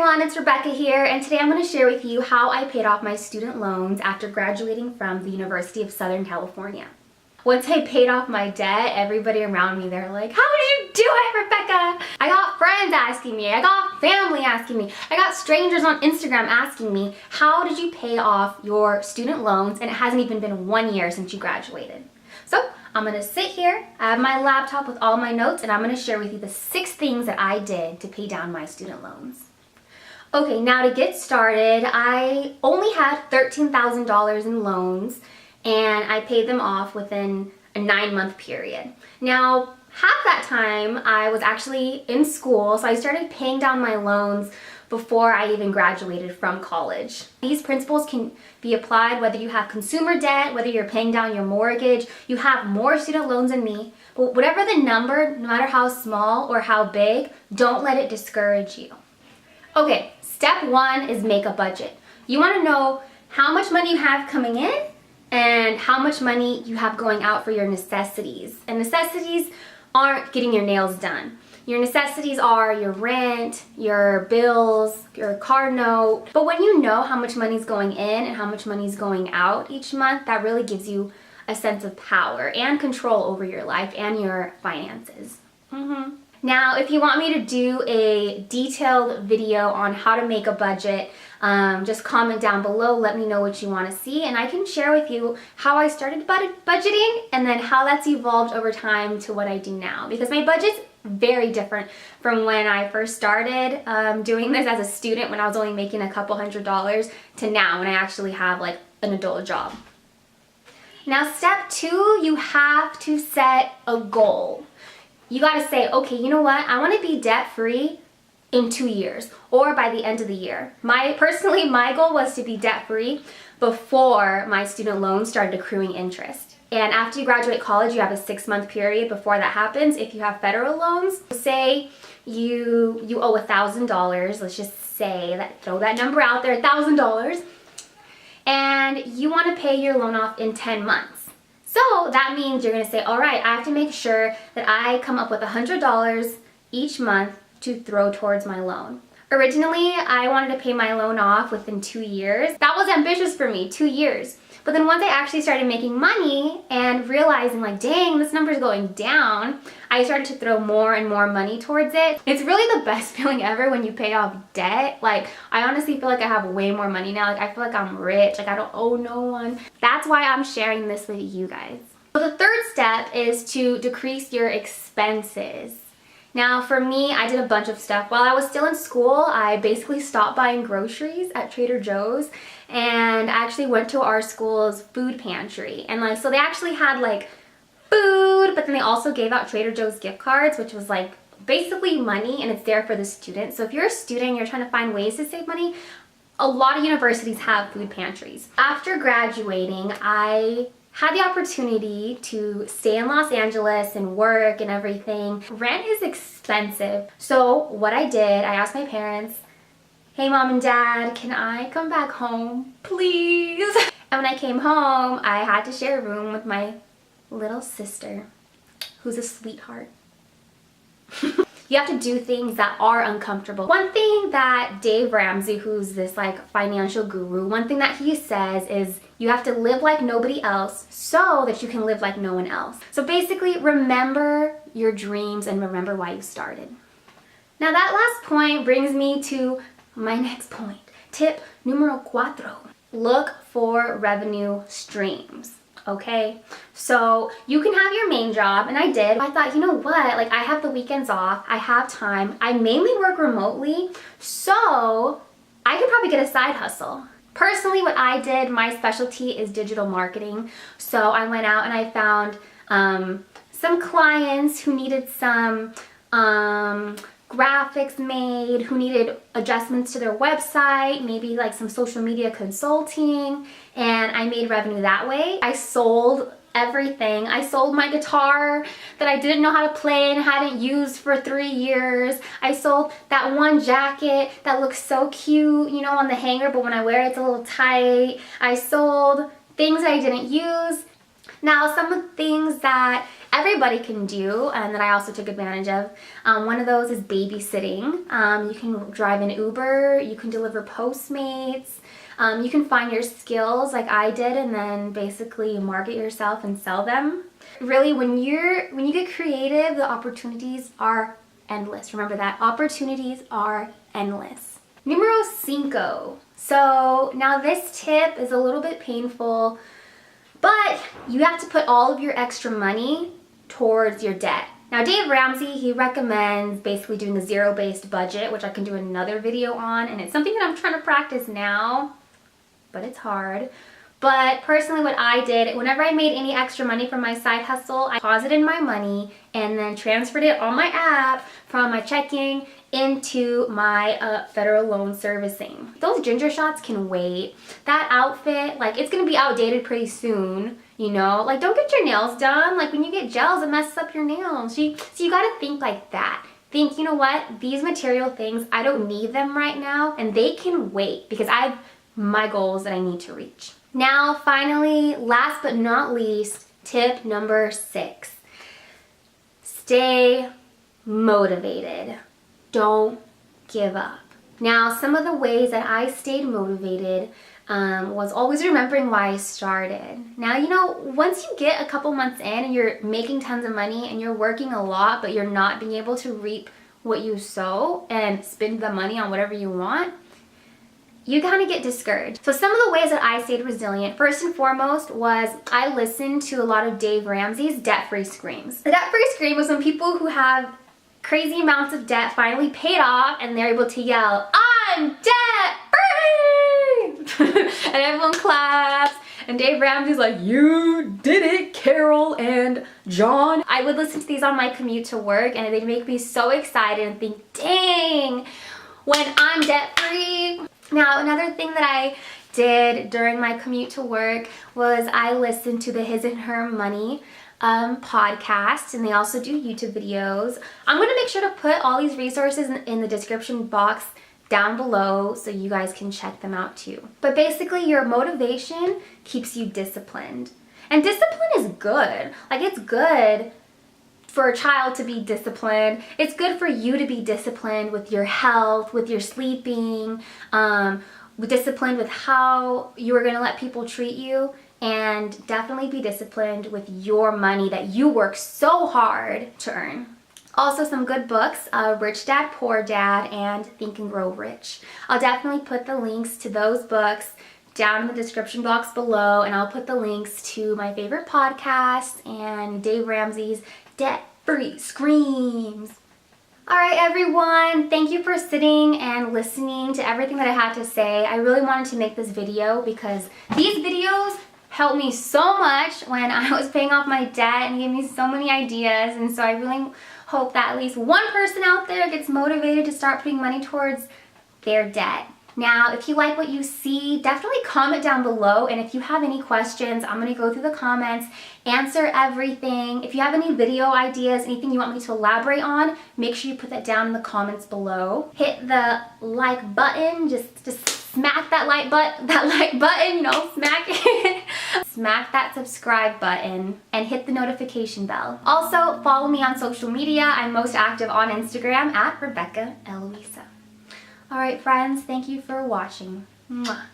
everyone, it's Rebecca here, and today I'm going to share with you how I paid off my student loans after graduating from the University of Southern California. Once I paid off my debt, everybody around me, they're like, how did you do it, Rebecca? I got friends asking me, I got family asking me, I got strangers on Instagram asking me, how did you pay off your student loans and it hasn't even been 1 year since you graduated? So I'm going to sit here, I have my laptop with all my notes, and I'm going to share with you the 6 things that I did to pay down my student loans. Okay, now to get started, I only had $13,000 in loans, and I paid them off within a 9-month period. Now, half that time I was actually in school, so I started paying down my loans before I even graduated from college. These principles can be applied whether you have consumer debt, whether you're paying down your mortgage, you have more student loans than me, but whatever the number, no matter how small or how big, don't let it discourage you. Okay, step 1 is make a budget. You want to know how much money you have coming in and how much money you have going out for your necessities. And necessities aren't getting your nails done. Your necessities are your rent, your bills, your car note. But when you know how much money's going in and how much money's going out each month, that really gives you a sense of power and control over your life and your finances. Now, if you want me to do a detailed video on how to make a budget, just comment down below, let me know what you want to see, and I can share with you how I started budgeting and then how that's evolved over time to what I do now. Because my budget's very different from when I first started doing this as a student, when I was only making a couple $100s, to now when I actually have like an adult job. Now, step 2, you have to set a goal. You gotta say, okay, you know what? I want to be debt-free in 2 years or by the end of the year. Personally, my goal was to be debt-free before my student loans started accruing interest. And after you graduate college, you have a 6-month period before that happens. If you have federal loans, say you owe $1,000, let's just say that, throw that number out there, $1,000, and you want to pay your loan off in 10 months. So that means you're going to say, all right, I have to make sure that I come up with $100 each month to throw towards my loan. Originally, I wanted to pay my loan off within 2 years. That was ambitious for me, 2 years. But then once I actually started making money and realizing like, dang, this number's going down, I started to throw more and more money towards it. It's really the best feeling ever when you pay off debt. Like, I honestly feel like I have way more money now. Like, I feel like I'm rich. Like, I don't owe no one. That's why I'm sharing this with you guys. So the 3rd step is to decrease your expenses. Now, for me, I did a bunch of stuff. While I was still in school, I basically stopped buying groceries at Trader Joe's, and I actually went to our school's food pantry. And like, so they actually had like food, but then they also gave out Trader Joe's gift cards, which was like basically money, and it's there for the students. So if you're a student and you're trying to find ways to save money, a lot of universities have food pantries. After graduating, I had the opportunity to stay in Los Angeles and work and everything. Rent is expensive. So what I did, I asked my parents, hey mom and dad, can I come back home, please? And when I came home, I had to share a room with my little sister, who's a sweetheart. You have to do things that are uncomfortable. One thing that Dave Ramsey, who's this like financial guru, one thing that he says is you have to live like nobody else so that you can live like no one else. So basically, remember your dreams and remember why you started. Now that last point brings me to my next point. Tip numero 4. Look for revenue streams. Okay, so you can have your main job, and I did. I thought, you know what, like I have the weekends off, I have time, I mainly work remotely, so I could probably get a side hustle. Personally, what I did, my specialty is digital marketing, so I went out and I found some clients who needed some graphics made, who needed adjustments to their website, maybe like some social media consulting, and I made revenue that way. I sold everything. I sold my guitar that I didn't know how to play and hadn't used for 3 years. I sold that one jacket that looks so cute, you know, on the hanger, but when I wear it, it's a little tight. I sold things that I didn't use. Now, some of the things that everybody can do and that I also took advantage of, one of those is babysitting. You can drive an Uber, you can deliver Postmates, you can find your skills like I did and then basically market yourself and sell them. Really, when you get creative, the opportunities are endless. Remember that, opportunities are endless. Numero 5. So now this tip is a little bit painful, but you have to put all of your extra money towards your debt. Now Dave Ramsey, he recommends basically doing a zero-based budget, which I can do another video on, and it's something that I'm trying to practice now, but it's hard. But personally what I did, whenever I made any extra money from my side hustle, I deposited my money and then transferred it on my app from my checking into my federal loan servicing. Those ginger shots can wait. That outfit, like, it's gonna be outdated pretty soon, you know? Like, don't get your nails done. Like, when you get gels, it messes up your nails. So you gotta think like that. Think, you know what? These material things, I don't need them right now, and they can wait because I have my goals that I need to reach. Now, finally, last but not least, tip number 6. Stay motivated. Don't give up. Now, some of the ways that I stayed motivated was always remembering why I started. Now, you know, once you get a couple months in and you're making tons of money and you're working a lot, but you're not being able to reap what you sow and spend the money on whatever you want, you kind of get discouraged. So some of the ways that I stayed resilient, first and foremost, was I listened to a lot of Dave Ramsey's debt-free screams. The debt-free scream was when people who have crazy amounts of debt finally paid off and they're able to yell, "I'm debt-free!" And everyone claps. And Dave Ramsey's like, "You did it, Carol and John." I would listen to these on my commute to work and they'd make me so excited and think, dang, when I'm debt-free. Now, another thing that I did during my commute to work was I listened to the His and Her Money podcast, and they also do YouTube videos. I'm going to make sure to put all these resources in the description box down below so you guys can check them out too. But basically, your motivation keeps you disciplined. And discipline is good. Like, it's good for a child to be disciplined. It's good for you to be disciplined with your health, with your sleeping, disciplined with how you are going to let people treat you, and definitely be disciplined with your money that you work so hard to earn. Also, some good books, Rich Dad, Poor Dad, and Think and Grow Rich. I'll definitely put the links to those books down in the description box below, and I'll put the links to my favorite podcasts and Dave Ramsey's Debt-Free Screams. Alright everyone, thank you for sitting and listening to everything that I had to say. I really wanted to make this video because these videos helped me so much when I was paying off my debt and gave me so many ideas, and so I really hope that at least one person out there gets motivated to start putting money towards their debt. Now, if you like what you see, definitely comment down below, and if you have any questions, I'm going to go through the comments, answer everything. If you have any video ideas, anything you want me to elaborate on, make sure you put that down in the comments below. Hit the like button, just smack that like button, you know, smack it. Smack that subscribe button and hit the notification bell. Also, follow me on social media. I'm most active on Instagram at Rebecca Eloisa. Alright friends, thank you for watching. Mwah.